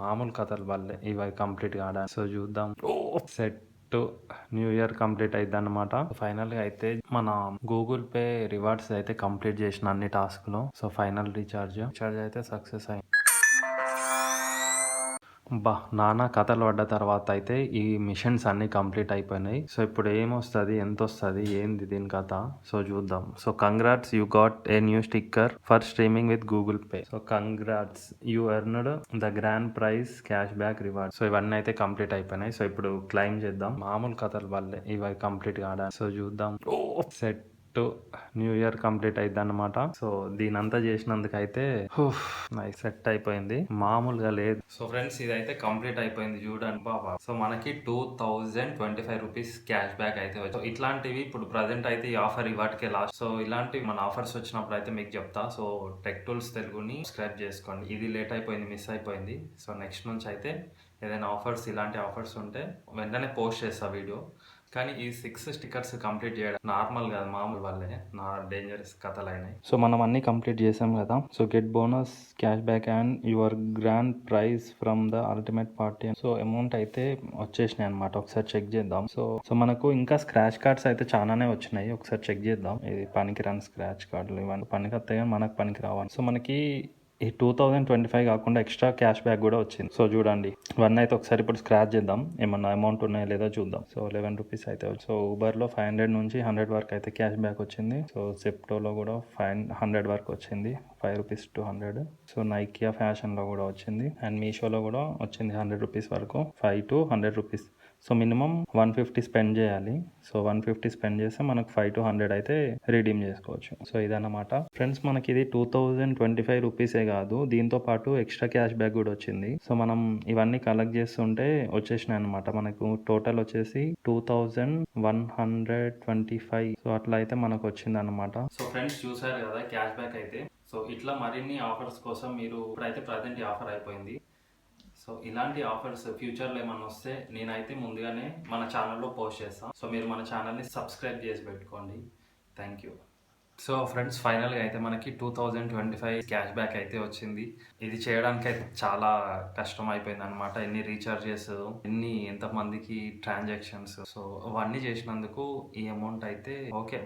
మామూలు కథలు వాళ్ళే ఇవి కంప్లీట్ కాడా. సో చూద్దాం. సెట్ న్యూ ఇయర్ కంప్లీట్ అయిద్ది అనమాట. ఫైనల్ గా అయితే మన గూగుల్ పే రివార్డ్స్ అయితే కంప్లీట్ చేసిన అన్ని టాస్క్లు. సో ఫైనల్ రీఛార్జ్ అయితే సక్సెస్ అయింది. నానా కథలు పడ్డ తర్వాత అయితే ఈ మిషన్స్ అన్ని కంప్లీట్ అయిపోయినాయి. సో ఇప్పుడు ఏమొస్తుంది, ఎంత వస్తుంది, ఏంది దీని కథ, సో చూద్దాం. So congrats, you got a new sticker for streaming with Google pay. So congrats, you earned the grand praise cash back reward. So ఇవన్నీ అయితే కంప్లీట్ అయిపోయినాయి. సో ఇప్పుడు క్లైమ్ చేద్దాం. మామూలు కథలు వాళ్ళే ఇవి కంప్లీట్ కాడా. సో చూద్దాం. సెట్ న్యూ ఇయర్ కంప్లీట్ అయిద్ది అనమాట. సో దీనంతా చేసినందుకు అయితే నైస్ సెట్ అయిపోయింది, మామూలుగా లేదు. సో ఫ్రెండ్స్ ఇదైతే కంప్లీట్ అయిపోయింది చూడండి బాబా. సో మనకి 2025 రూపీస్ క్యాష్ బ్యాక్ అయితే వచ్చి, ఇట్లాంటివి ఇప్పుడు ప్రజెంట్ అయితే ఈ ఆఫర్ ఇవాటికే లాస్ట్. సో ఇలాంటివి మన ఆఫర్స్ వచ్చినప్పుడు అయితే మీకు చెప్తా. సో టెక్ టూల్స్ తెలుగుని సబ్స్క్రైబ్ చేసుకోండి. ఇది లేట్ అయిపోయింది, మిస్ అయిపోయింది. సో నెక్స్ట్ నుంచి అయితే ఏదైనా ఆఫర్స్, ఇలాంటి ఆఫర్స్ ఉంటే వెంటనే పోస్ట్ చేస్తా వీడియో. కానీ ఈ 6 స్టిక్కర్స్ కంప్లీట్ చేయడం నార్మల్ కాదు, మామూలు వాళ్ళే నా డేంజరస్ కథలు అయినాయి. సో మనం అన్ని కంప్లీట్ చేసాం కదా. So get bonus cash back and your grand praise from the ultimate party. So amount అయితే వచ్చేసినాయి అనమాట. ఒకసారి చెక్ చేద్దాం. సో మనకు ఇంకా స్క్రాచ్ కార్డ్స్ అయితే చాలానే వచ్చినాయి. ఒకసారి చెక్ చేద్దాం. ఇది పనికిరాని స్క్రాచ్ కార్డులు, ఇవన్నీ పనికి వస్తాయి కానీ మనకు పనికి రావాలి. సో మనకి ఈ 2025 కాకుండా ఎక్స్ట్రా క్యాష్ బ్యాక్ కూడా వచ్చింది. సో చూడండి, ఇవన్నీ అయితే ఒకసారి ఇప్పుడు స్క్రాచ్ చేద్దాం, ఏమన్నా అమౌంట్ ఉన్నాయో లేదో చూద్దాం. సో 11 రూపీస్ అయితే సో ఊబర్లో 500 నుంచి 100 వరకు అయితే క్యాష్ బ్యాక్ వచ్చింది. సో సెప్టోలో కూడా 100 వరకు వచ్చింది, 5 రూపీస్ టు 100. సో నైకియా ఫ్యాషన్లో కూడా వచ్చింది, అండ్ మీషోలో కూడా వచ్చింది 100 రూపీస్ వరకు, 5 to 100 rupees. So minimum 150 spend చేయాలి. సో 150 స్పెండ్ చేస్తే మనకు 5 to 100 అయితే రిడీమ్ చేసుకోవచ్చు. సో ఇదన్నమాట ఫ్రెండ్స్, మనకి ఇది 2025 రూపీసే కాదు, దీంతో పాటు ఎక్స్ట్రా క్యాష్ బ్యాక్ కూడా వచ్చింది. సో మనం ఇవన్నీ కలెక్ట్ చేస్తుంటే వచ్చేసినాయి అనమాట. మనకు టోటల్ వచ్చేసి 2125. సో అట్లా అయితే మనకు వచ్చింది అనమాట. సో ఫ్రెండ్స్ చూసారు కదా క్యాష్ బ్యాక్ అయితే. సో ఇట్లా మరిన్ని ఆఫర్స్ కోసం మీరు ఇప్పుడైతే ప్రజెంట్ ఈ ఆఫర్ అయిపోయింది. సో ఇలాంటి ఆఫర్స్ ఫ్యూచర్లో ఏమన్నా వస్తే నేనైతే ముందుగానే మన ఛానల్లో పోస్ట్ చేస్తాను. సో మీరు మన ఛానల్ని సబ్స్క్రైబ్ చేసి పెట్టుకోండి. Thank you. సో ఫ్రెండ్స్ ఫైనల్గా అయితే మనకి 2025 క్యాష్ బ్యాక్ అయితే వచ్చింది. ఇది చేయడానికి అయితే చాలా కష్టం అయిపోయింది అనమాట. ఎన్ని రీఛార్జెస్, ఎంతమందికి ట్రాన్సాక్షన్స్, సో అవన్నీ చేసినందుకు ఈ అమౌంట్ అయితే ఓకే